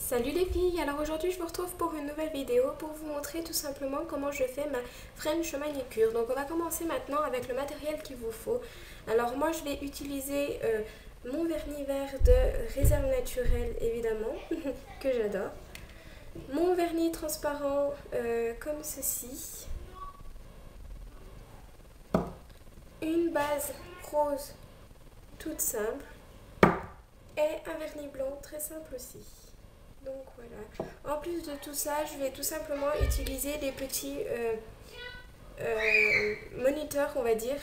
Salut les filles, alors aujourd'hui je vous retrouve pour une nouvelle vidéo pour vous montrer tout simplement comment je fais ma French manicure. Donc on va commencer maintenant avec le matériel qu'il vous faut. Alors moi je vais utiliser mon vernis vert de Réserve Naturelle évidemment, que j'adore. Mon vernis transparent comme ceci. Une base rose toute simple. Et un vernis blanc très simple aussi. Donc voilà. En plus de tout ça, je vais tout simplement utiliser des petits moniteurs, on va dire,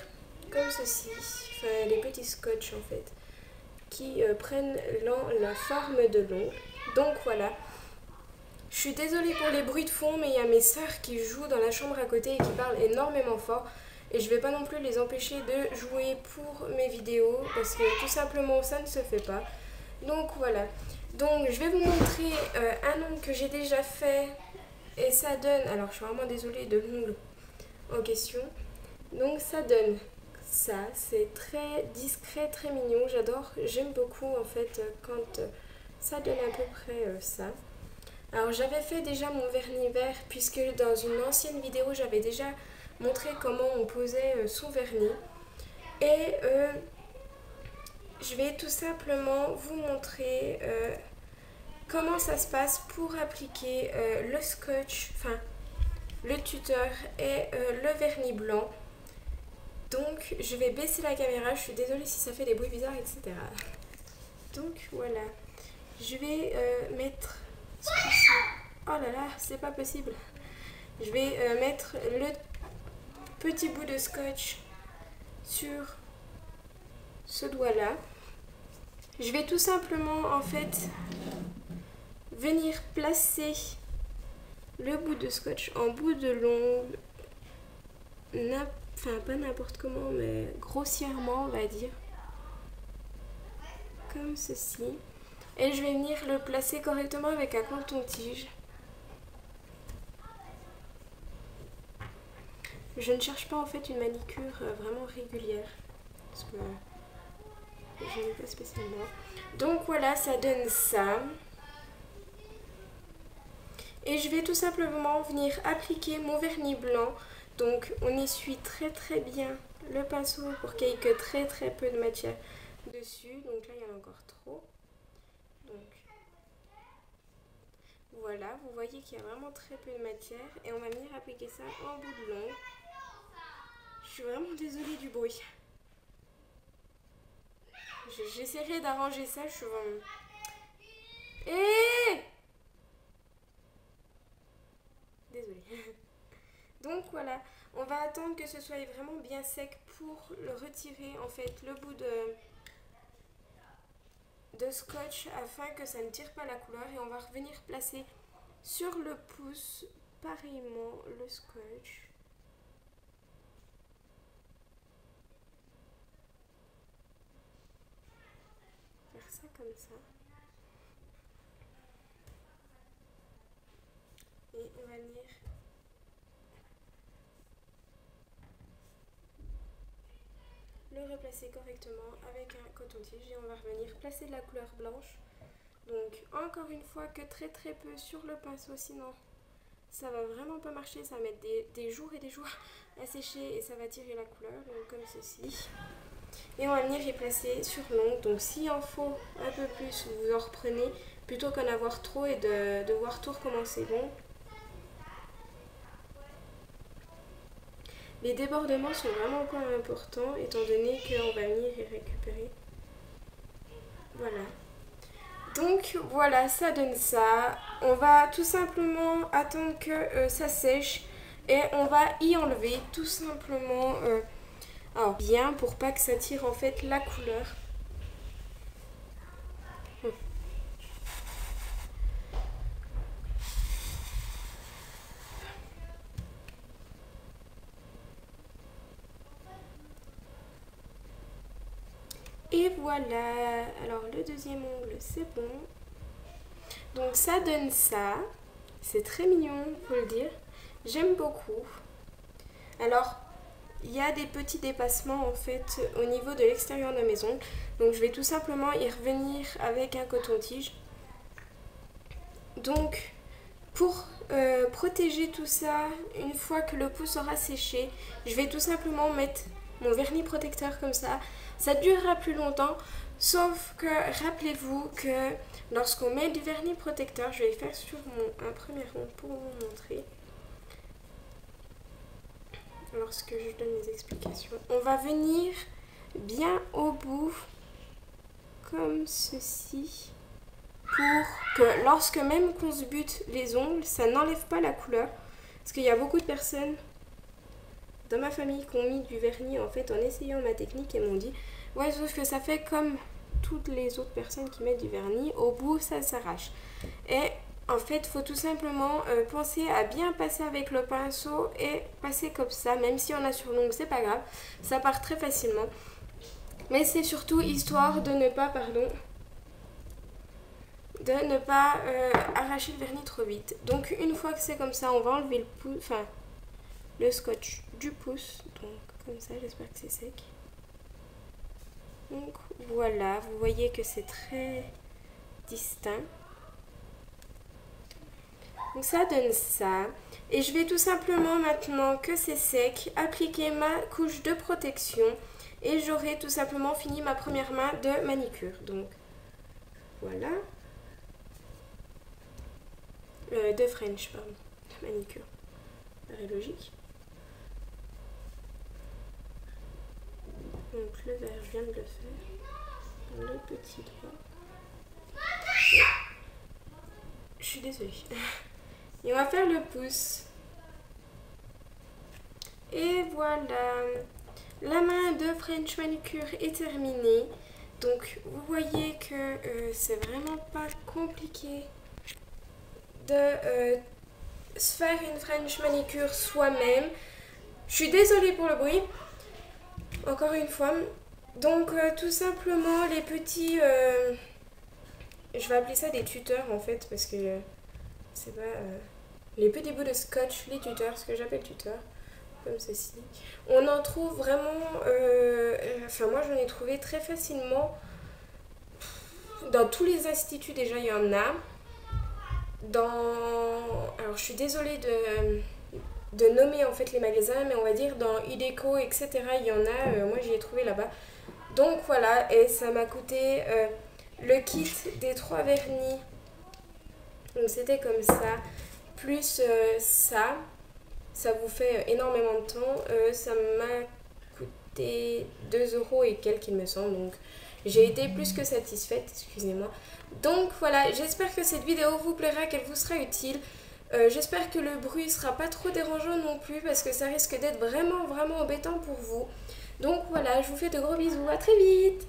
comme ceci. Enfin, des petits scotch en fait, qui prennent la forme de l'ongle. Donc voilà. Je suis désolée pour les bruits de fond, mais il y a mes sœurs qui jouent dans la chambre à côté et qui parlent énormément fort. Et je vais pas non plus les empêcher de jouer pour mes vidéos, parce que tout simplement ça ne se fait pas. Donc voilà. Donc je vais vous montrer un ongle que j'ai déjà fait et ça donne, alors je suis vraiment désolée de l'ongle en question, donc ça donne ça, c'est très discret, très mignon, j'adore, j'aime beaucoup en fait quand ça donne à peu près ça. Alors j'avais fait déjà mon vernis vert puisque dans une ancienne vidéo j'avais déjà montré comment on posait son vernis et je vais tout simplement vous montrer comment ça se passe pour appliquer le scotch, enfin le tuteur et le vernis blanc. Donc je vais baisser la caméra, je suis désolée si ça fait des bruits bizarres, etc. Donc voilà, je vais mettre ce coup-ci. Oh là là, c'est pas possible. Je vais mettre le petit bout de scotch sur ce doigt-là. Je vais tout simplement en fait venir placer le bout de scotch en bout de l'ongle, enfin pas n'importe comment, mais grossièrement on va dire, comme ceci. Et je vais venir le placer correctement avec un coton-tige. Je ne cherche pas en fait une manicure vraiment régulière, parce que je n'aime pas spécialement. Donc voilà, ça donne ça. Et je vais tout simplement venir appliquer mon vernis blanc. Donc on essuie très très bien le pinceau pour qu'il n'y ait que très très peu de matière dessus. Donc là il y en a encore trop. Donc voilà, vous voyez qu'il y a vraiment très peu de matière. Et on va venir appliquer ça en bout de l'ongle. Je suis vraiment désolée du bruit. J'essaierai d'arranger ça, je suis vraiment... Désolée. Donc voilà, on va attendre que ce soit vraiment bien sec pour le retirer en fait le bout de scotch afin que ça ne tire pas la couleur et on va revenir placer sur le pouce pareillement le scotch. Faire ça comme ça. Et on va venir le replacer correctement avec un coton-tige et on va revenir placer de la couleur blanche. Donc encore une fois que très très peu sur le pinceau, sinon ça va vraiment pas marcher, ça va mettre des jours et des jours à sécher et ça va tirer la couleur, donc comme ceci. Et on va venir y placer sur l'ongle, donc s'il en faut un peu plus, vous en reprenez plutôt qu'en avoir trop et de devoir tout recommencer. Bon. Les débordements sont vraiment pas importants étant donné qu'on va venir y récupérer. Voilà. Donc voilà, ça donne ça. On va tout simplement attendre que ça sèche et on va y enlever tout simplement bien pour pas que ça tire en fait la couleur. Et voilà, alors le deuxième ongle c'est bon. Donc ça donne ça, c'est très mignon, faut le dire, j'aime beaucoup. Alors il y a des petits dépassements en fait au niveau de l'extérieur de mes ongles, donc je vais tout simplement y revenir avec un coton-tige Donc pour protéger tout ça, une fois que le pouce aura séché, je vais tout simplement mettre mon vernis protecteur comme ça. Ça durera plus longtemps, sauf que rappelez-vous que lorsqu'on met du vernis protecteur, je vais faire sur un premier rond pour vous montrer. Lorsque je donne les explications, on va venir bien au bout, comme ceci, pour que lorsque même qu'on se bute les ongles, ça n'enlève pas la couleur. Parce qu'il y a beaucoup de personnes dans ma famille qui ont mis du vernis en fait en essayant ma technique et m'ont dit ouais, sauf que ça fait comme toutes les autres personnes qui mettent du vernis, au bout ça s'arrache. Et en fait, il faut tout simplement penser à bien passer avec le pinceau et passer comme ça, même si on a sur l'ongle, c'est pas grave, ça part très facilement. Mais c'est surtout histoire de ne pas, arracher le vernis trop vite. Donc une fois que c'est comme ça, on va enlever le scotch du pouce. Donc comme ça, j'espère que c'est sec. Donc voilà, vous voyez que c'est très distinct. Donc ça donne ça. Et je vais tout simplement, maintenant que c'est sec, appliquer ma couche de protection. Et j'aurai tout simplement fini ma première main de manicure. Donc voilà. De French, pardon. De manicure. Paraît logique. Donc le vert, je viens de le faire. Le petit doigt. Je suis désolée. Et on va faire le pouce. Et voilà. La main de French Manicure est terminée. Donc vous voyez que c'est vraiment pas compliqué de se faire une French Manicure soi-même. Je suis désolée pour le bruit. Encore une fois. Donc tout simplement les petits... je vais appeler ça des tuteurs en fait parce que c'est pas... les petits bouts de scotch, les tuteurs, ce que j'appelle tuteurs. Comme ceci. On en trouve vraiment, enfin moi j'en ai trouvé très facilement dans tous les instituts. Déjà il y en a alors je suis désolée de nommer en fait les magasins, mais on va dire dans Ideco etc, il y en a, moi j'y ai trouvé là-bas. Donc voilà, et ça m'a coûté le kit des 3 vernis, donc c'était comme ça, plus ça vous fait énormément de temps. Ça m'a coûté 2 € et quelques il me semble. Donc j'ai été plus que satisfaite, excusez-moi. Donc voilà, j'espère que cette vidéo vous plaira, qu'elle vous sera utile. J'espère que le bruit sera pas trop dérangeant non plus parce que ça risque d'être vraiment embêtant pour vous. Donc voilà, je vous fais de gros bisous, à très vite!